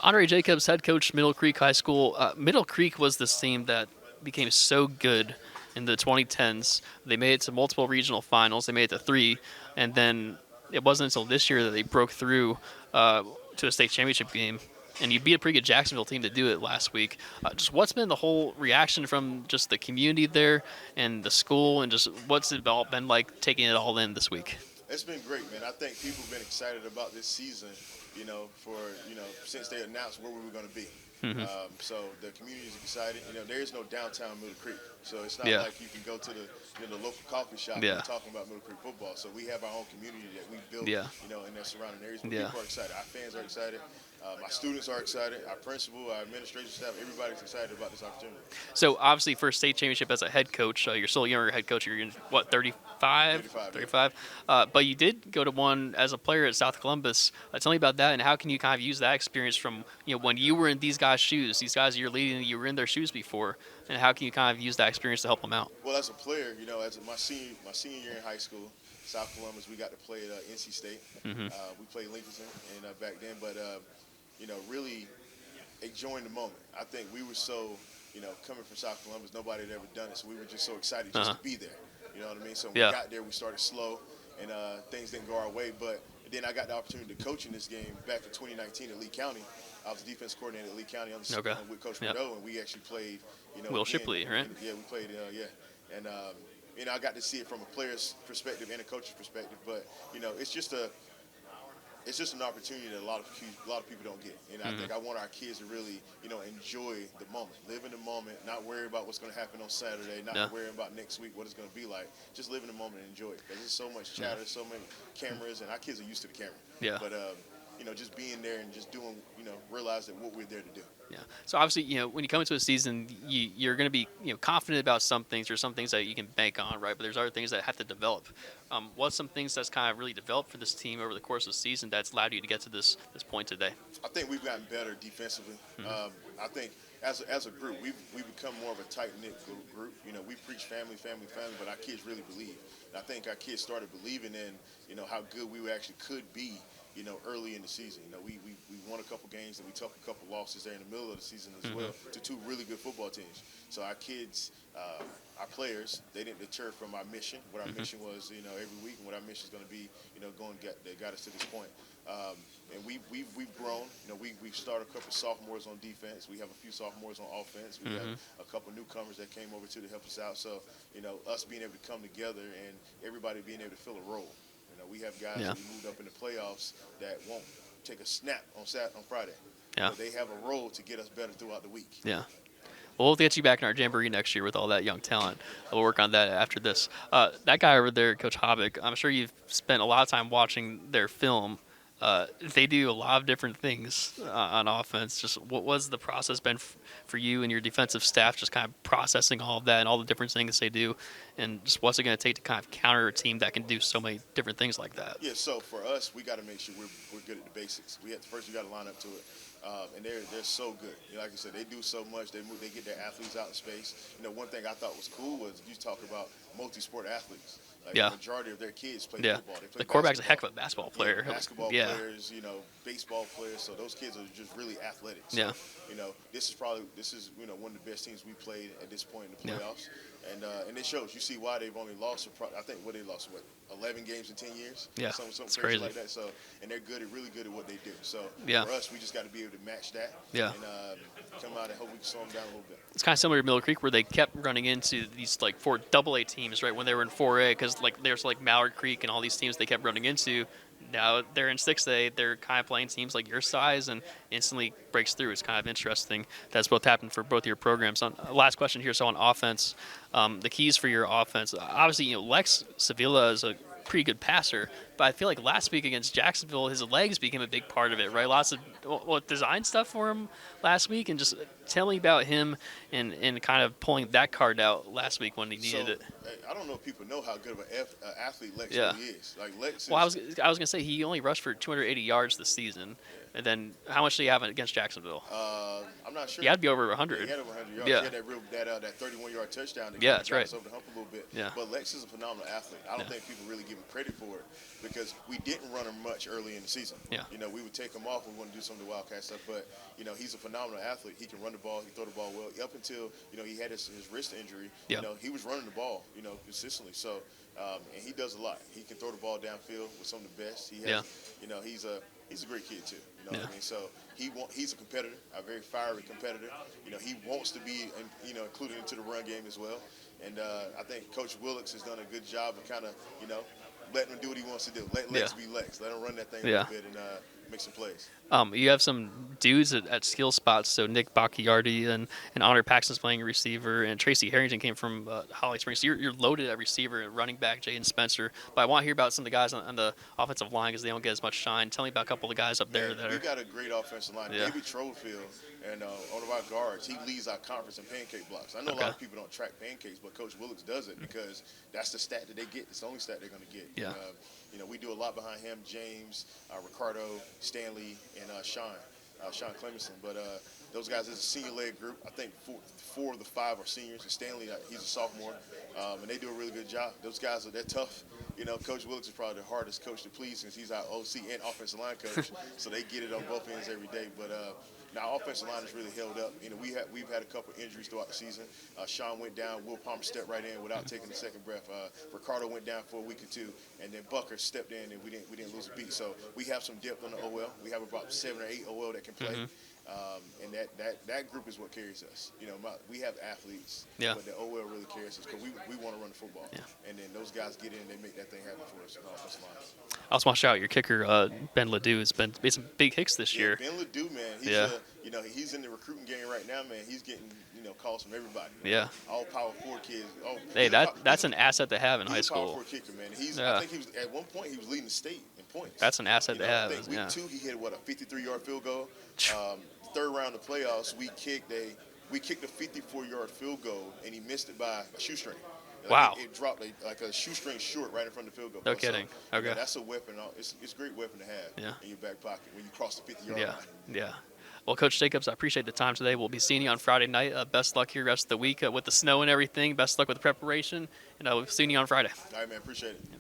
Andrae Jacobs, head coach, Middle Creek High School. Middle Creek was this team that became so good in the 2010s. They made it to multiple regional finals. They made it to three, and then it wasn't until this year that they broke through to a state championship game. And you beat a pretty good Jacksonville team to do it last week. Just what's been the whole reaction from just the community there and the school, and just what's it all been like taking it all in this week? It's been great, man. I think people have been excited about this season, for, since they announced where we were going to be. Hmm. So the community is excited. There is no downtown Middle Creek. So it's not Yeah. like you can go to the local coffee shop Yeah. and talking about Middle Creek football. So we have our own community that we built, Yeah. in their surrounding areas. But Yeah. people are excited. Our fans are excited. My students are excited. Our principal, our administration staff, everybody's excited about this opportunity. So obviously, for a state championship as a head coach, you're still a younger head coach. You're in what, 35? 35, yeah. 35. But you did go to one as a player at South Columbus. Tell me about that, and how can you kind of use that experience from when you were in these guys' shoes, these guys you're leading, you were in their shoes before, and how can you kind of use that experience to help them out? Well, as a player, as my senior year in high school, South Columbus, we got to play at NC State. Hmm. We played Lincoln and back then, but really enjoying the moment. I think we were so, coming from South Columbus, nobody had ever done it, so we were just so excited just to be there. You know what I mean? So when Yeah. we got there, we started slow, and things didn't go our way. But then I got the opportunity to coach in this game back in 2019 at Lee County. I was the defense coordinator at Lee County Okay. with Coach Yep. Bordeaux, and we actually played. Will again, Shipley, right? Yeah, we played. Yeah, and I got to see it from a player's perspective and a coach's perspective. But it's just an opportunity that a lot of people don't get. And I think I want our kids to really, enjoy the moment, live in the moment, not worry about what's going to happen on Saturday, not Yeah. worrying about next week what it's going to be like. Just live in the moment and enjoy it. Because there's so much chatter, so many cameras, and our kids are used to the camera. Yeah. But just being there and just doing, realize that what we're there to do. Yeah. So obviously, when you come into a season, you're going to be, confident about some things. There's some things that you can bank on, right? But there's other things that have to develop. What's some things that's kind of really developed for this team over the course of the season that's allowed you to get to this point today? I think we've gotten better defensively. I think as a group, we've become more of a tight knit group. We preach family, family, family, but our kids really believe. And I think our kids started believing in how good we actually could be. Early in the season, we won a couple games and we took a couple losses there in the middle of the season as well to two really good football teams. So our kids, our players, they didn't deter from our mission. What our mission was, every week, and what our mission is going to be, that got us to this point. And we've grown. We've started a couple of sophomores on defense. We have a few sophomores on offense. We have a couple of newcomers that came over to help us out. So us being able to come together and everybody being able to fill a role. We have guys that we moved up in the playoffs that won't take a snap on Friday. Yeah. But they have a role to get us better throughout the week. Yeah. Well, we'll get you back in our jamboree next year with all that young talent. We'll work on that after this. That guy over there, Coach Hobbick, I'm sure you've spent a lot of time watching their film. They do a lot of different things on offense. Just what was the process been for you and your defensive staff, just kind of processing all of that and all the different things they do, and just what's it going to take to kind of counter a team that can do so many different things like that? Yeah, so for us, we got to make sure we're good at the basics. We got to line up to it. And they're so good. Like I said, they do so much. They get their athletes out in space. One thing I thought was cool was you talk about multi-sport athletes. Like the majority of their kids play football. They play the quarterback's a basketball. heck of a basketball player. Basketball players, baseball players. So those kids are just really athletic. So, this is one of the best teams we played at this point in the playoffs. And it shows. You see why they've only lost. I think they lost 11 games in 10 years. Yeah, something it's crazy crazy like that. So and they're really good at what they do. So Yeah. for us, we just got to be able to match that. Yeah. And come out and hope we can slow them down a little bit. It's kind of similar to Miller Creek, where they kept running into these like 4 AA teams, right, when they were in 4A, because there's Mallard Creek and all these teams they kept running into. Now they're in 6A. They're kind of playing teams like your size and instantly breaks through. It's kind of interesting. That's both happened for both of your programs. Last question here. So on offense, the keys for your offense. Obviously, Lex Sevilla is a pretty good passer, but I feel like last week against Jacksonville, his legs became a big part of it, right? Lots of design stuff for him last week, and just tell me about him and kind of pulling that card out last week when he needed it. I don't know if people know how good of an athlete Lex really is. Lex. Well, I was gonna say he only rushed for 280 yards this season, and then how much did he have against Jacksonville? I'm not sure. He had to be over 100. He had over 100 yards. Yeah. He had that 31-yard touchdown. That Yeah, that's got right. us over the hump a little bit. Yeah. But Lex is a phenomenal athlete. I don't think people really give him credit for it. because we didn't run him much early in the season. Yeah. You know, we would take him off when we want to do some of the Wildcat stuff, but you know, he's a phenomenal athlete. He can run the ball, he throw the ball well. Up until he had his wrist injury, Yeah. he was running the ball consistently. So and he does a lot. He can throw the ball downfield with some of the best. He has, he's a great kid too. You know what I mean? So he's a competitor, a very fiery competitor. He wants to be included into the run game as well. And I think Coach Willicks has done a good job of kind of letting him do what he wants to do. Let Lex be Lex. Let him run that thing a little bit and make some plays. You have some dudes at skill spots. So Nick Bacchiardi and Honor Paxton's playing receiver, and Tracy Harrington came from Holly Springs. So you're loaded at receiver, running back Jaden Spencer. But I want to hear about some of the guys on the offensive line because they don't get as much shine. Tell me about a couple of the guys up there that we are. got a great offensive line. Yeah. David Trofield and one of our guards, he leads our conference in pancake blocks. I know a lot of people don't track pancakes, but Coach Willicks does it because that's the stat that they get. It's the only stat they're going to get. Yeah. We do a lot behind him, James, Ricardo, Stanley, and Sean Clemenson. But those guys is a senior-led group. I think four of the five are seniors. And Stanley, he's a sophomore, and they do a really good job. Those guys they're tough. Coach Willicks is probably the hardest coach to please since he's our OC and offensive line coach. So they get it on both ends every day. But now offensive line is really held up. We've had a couple injuries throughout the season. Sean went down. Will Palmer stepped right in without taking a second breath. Ricardo went down for a week or two, and then Bucker stepped in, and we didn't lose a beat. So we have some depth on the OL. We have about 7 or 8 OL that can play. And that group is what carries us. We have athletes, but the OL really carries us because we want to run the football. Yeah. And then those guys get in and they make that thing happen for us on the offensive line. I also want to shout out your kicker, Ben Ledoux, has made some big hits this year. Ben Ledoux, man, he's in the recruiting game right now, man. He's getting calls from everybody. Yeah. All Power 4 kids. Hey, that's an asset to have in high school. He's a Power 4 kicker, man. I think he was at one point he was leading the state in points. That's an asset to have. I think week 2 he hit a 53-yard field goal. Third round of the playoffs, we kicked a 54-yard field goal, and he missed it by a shoestring. Wow. It dropped like a shoestring short right in front of the field goal. No kidding. So, okay. That's a weapon. It's a great weapon to have in your back pocket when you cross the 50-yard line. Yeah. Well, Coach Jacobs, I appreciate the time today. We'll be seeing you on Friday night. Best luck here rest of the week with the snow and everything. Best luck with the preparation, and we'll be seeing you on Friday. All right, man. Appreciate it.